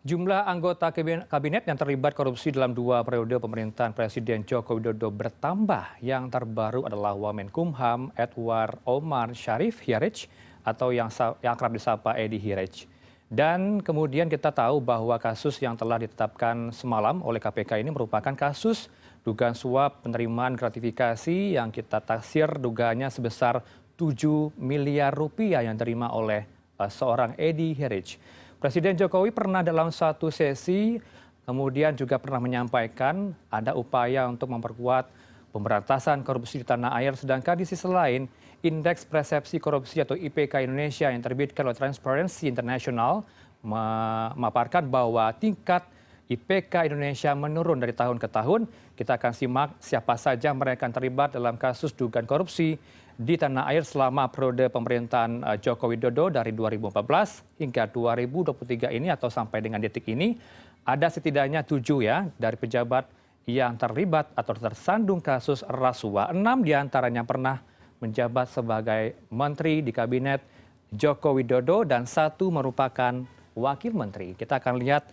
Jumlah anggota kabinet yang terlibat korupsi dalam 2 periode pemerintahan Presiden Joko Widodo bertambah. Yang terbaru adalah Wamenkumham Edward Omar Sharif Hirij atau yang akrab disapa Edi Hirij. Dan kemudian kita tahu bahwa kasus yang telah ditetapkan semalam oleh KPK ini merupakan kasus dugaan suap penerimaan gratifikasi yang kita taksir dugaannya sebesar 7 miliar rupiah yang diterima oleh seorang Edi Hirij. Presiden Jokowi pernah dalam satu sesi kemudian juga pernah menyampaikan ada upaya untuk memperkuat pemberantasan korupsi di tanah air, sedangkan di sisi lain Indeks Persepsi Korupsi atau IPK Indonesia yang terbitkan oleh Transparency International memaparkan bahwa tingkat IPK Indonesia menurun dari tahun ke tahun. Kita akan simak siapa saja mereka yang terlibat dalam kasus dugaan korupsi di tanah air selama periode pemerintahan Joko Widodo dari 2014 hingga 2023 ini atau sampai dengan detik ini. Ada setidaknya 7 ya dari pejabat yang terlibat atau tersandung kasus rasuah. 6 diantaranya pernah menjabat sebagai menteri di kabinet Joko Widodo dan 1 merupakan wakil menteri. Kita akan lihat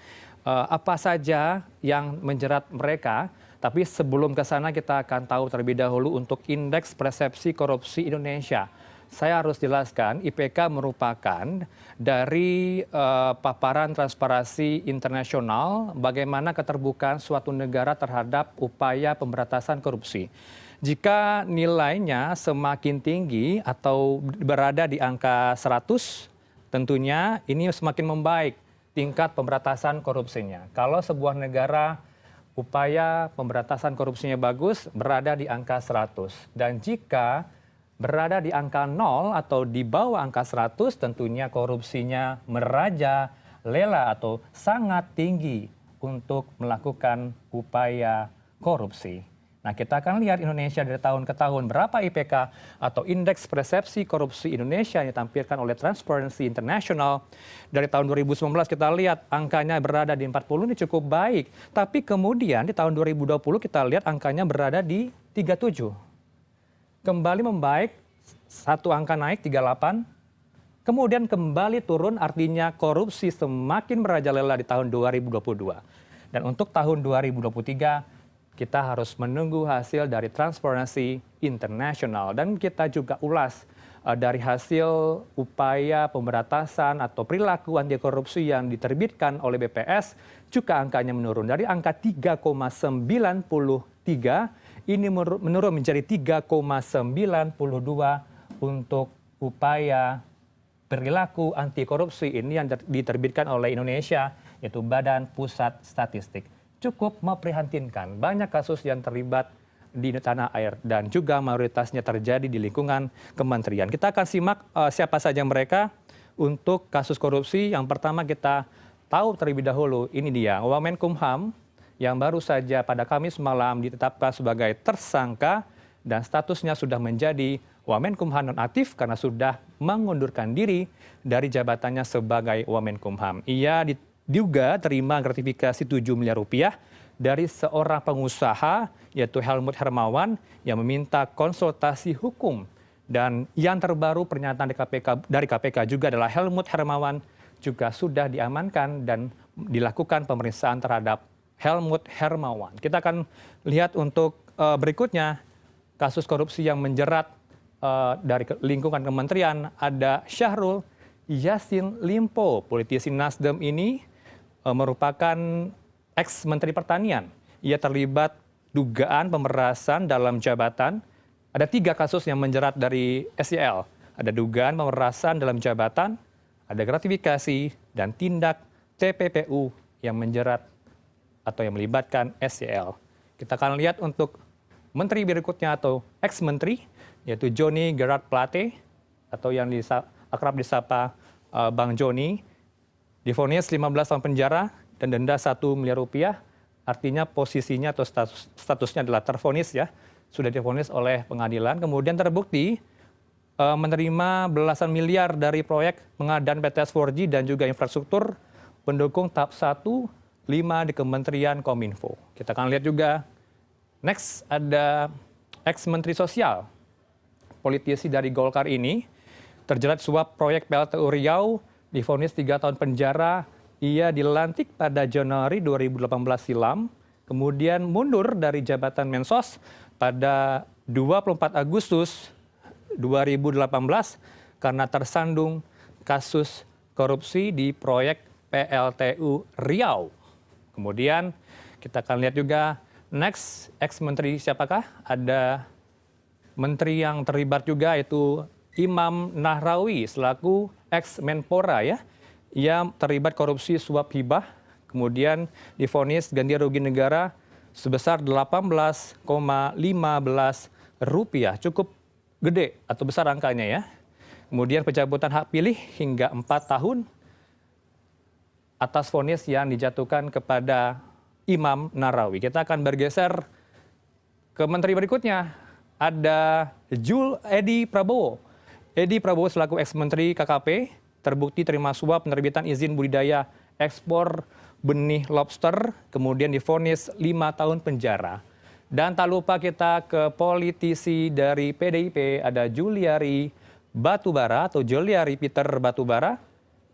apa saja yang menjerat mereka. Tapi sebelum ke sana kita akan tahu terlebih dahulu untuk Indeks Persepsi Korupsi Indonesia. Saya harus jelaskan IPK merupakan dari paparan Transparansi Internasional bagaimana keterbukaan suatu negara terhadap upaya pemberantasan korupsi. Jika nilainya semakin tinggi atau berada di angka 100, tentunya ini semakin membaik tingkat pemberantasan korupsinya. Kalau sebuah negara upaya pemberantasan korupsinya bagus, berada di angka 100. Dan jika berada di angka 0 atau di bawah angka 100, tentunya korupsinya merajalela atau sangat tinggi untuk melakukan upaya korupsi. Nah, kita akan lihat Indonesia dari tahun ke tahun berapa IPK atau Indeks Persepsi Korupsi Indonesia yang ditampilkan oleh Transparency International. Dari tahun 2019 kita lihat angkanya berada di 40, ini cukup baik. Tapi kemudian di tahun 2020 kita lihat angkanya berada di 37. Kembali membaik, satu angka naik 38. Kemudian kembali turun, artinya korupsi semakin merajalela di tahun 2022. Dan untuk tahun 2023 kita harus menunggu hasil dari Transparency International dan kita juga ulas dari hasil upaya pemberantasan atau perilaku anti korupsi yang diterbitkan oleh BPS juga angkanya menurun dari angka 3,93 ini menurun menjadi 3,92 untuk upaya perilaku anti korupsi ini yang diterbitkan oleh Indonesia yaitu Badan Pusat Statistik. Cukup memprihatinkan. Banyak kasus yang terlibat di tanah air dan juga mayoritasnya terjadi di lingkungan kementerian. Kita akan simak siapa saja mereka untuk kasus korupsi. Yang pertama kita tahu terlebih dahulu, ini dia Wamenkumham yang baru saja pada Kamis malam ditetapkan sebagai tersangka dan statusnya sudah menjadi Wamenkumham nonaktif karena sudah mengundurkan diri dari jabatannya sebagai Wamenkumham. Ia diduga terima gratifikasi 7 miliar rupiah dari seorang pengusaha yaitu Helmut Hermawan yang meminta konsultasi hukum. Dan yang terbaru pernyataan dari KPK juga adalah Helmut Hermawan juga sudah diamankan dan dilakukan pemeriksaan terhadap Helmut Hermawan. Kita akan lihat untuk berikutnya kasus korupsi yang menjerat dari lingkungan kementerian ada Syahrul Yassin Limpo, politisi Nasdem ini merupakan ex-menteri pertanian. Ia terlibat dugaan pemerasan dalam jabatan. Ada 3 kasus yang menjerat dari SYL. Ada dugaan pemerasan dalam jabatan, ada gratifikasi, dan tindak TPPU yang menjerat atau yang melibatkan SYL. Kita akan lihat untuk menteri berikutnya atau ex-menteri, yaitu Johnny Gerard Plate, atau yang akrab disapa Bang Joni, divonis 15 tahun penjara dan denda 1 miliar rupiah. Artinya posisinya atau statusnya adalah tervonis ya. Sudah divonis oleh pengadilan. Kemudian terbukti menerima belasan miliar dari proyek pengadaan PTS 4G dan juga infrastruktur pendukung tahap 1, 5 di Kementerian Kominfo. Kita akan lihat juga. Next ada ex-menteri sosial. Politisi dari Golkar ini terjerat suap proyek PLTU Riau, divonis 3 tahun penjara Ia dilantik pada Januari 2018 silam, kemudian mundur dari jabatan Mensos pada 24 Agustus 2018 karena tersandung kasus korupsi di proyek PLTU Riau. Kemudian kita akan lihat juga next ex-menteri siapakah? Ada menteri yang terlibat juga yaitu Imam Nahrawi selaku ex-Menpora ya. Ia terlibat korupsi suap hibah, kemudian divonis ganti rugi negara sebesar 18,15 rupiah. Cukup gede atau besar angkanya ya. Kemudian pencabutan hak pilih hingga 4 tahun atas vonis yang dijatuhkan kepada Imam Nahrawi. Kita akan bergeser ke menteri berikutnya. Ada Edi Prabowo. Edi Prabowo selaku ex-menteri KKP terbukti terima suap penerbitan izin budidaya ekspor benih lobster, kemudian divonis 5 tahun penjara. Dan tak lupa kita ke politisi dari PDIP, ada Juliari Batubara atau Juliari Peter Batubara.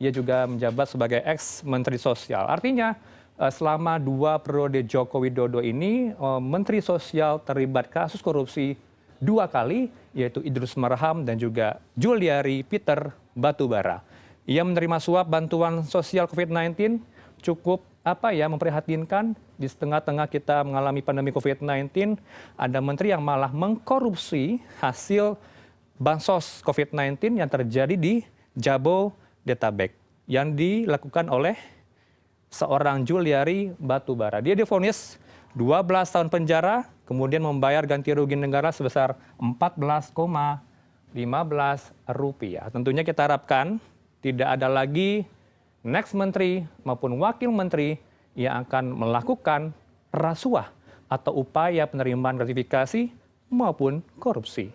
Ia juga menjabat sebagai ex-menteri sosial. Artinya selama 2 periode Joko Widodo ini, menteri sosial terlibat kasus korupsi 2 kali, yaitu Idrus Marham dan juga Juliari Peter Batubara. Ia menerima suap bantuan sosial COVID-19 cukup memprihatinkan. Di tengah-tengah kita mengalami pandemi COVID-19, ada menteri yang malah mengkorupsi hasil bansos COVID-19 yang terjadi di Jabodetabek yang dilakukan oleh seorang Juliari Batubara. Dia divonis 12 tahun penjara, kemudian membayar ganti rugi negara sebesar 14,15 rupiah. Tentunya kita harapkan tidak ada lagi next menteri maupun wakil menteri yang akan melakukan rasuah atau upaya penerimaan gratifikasi maupun korupsi.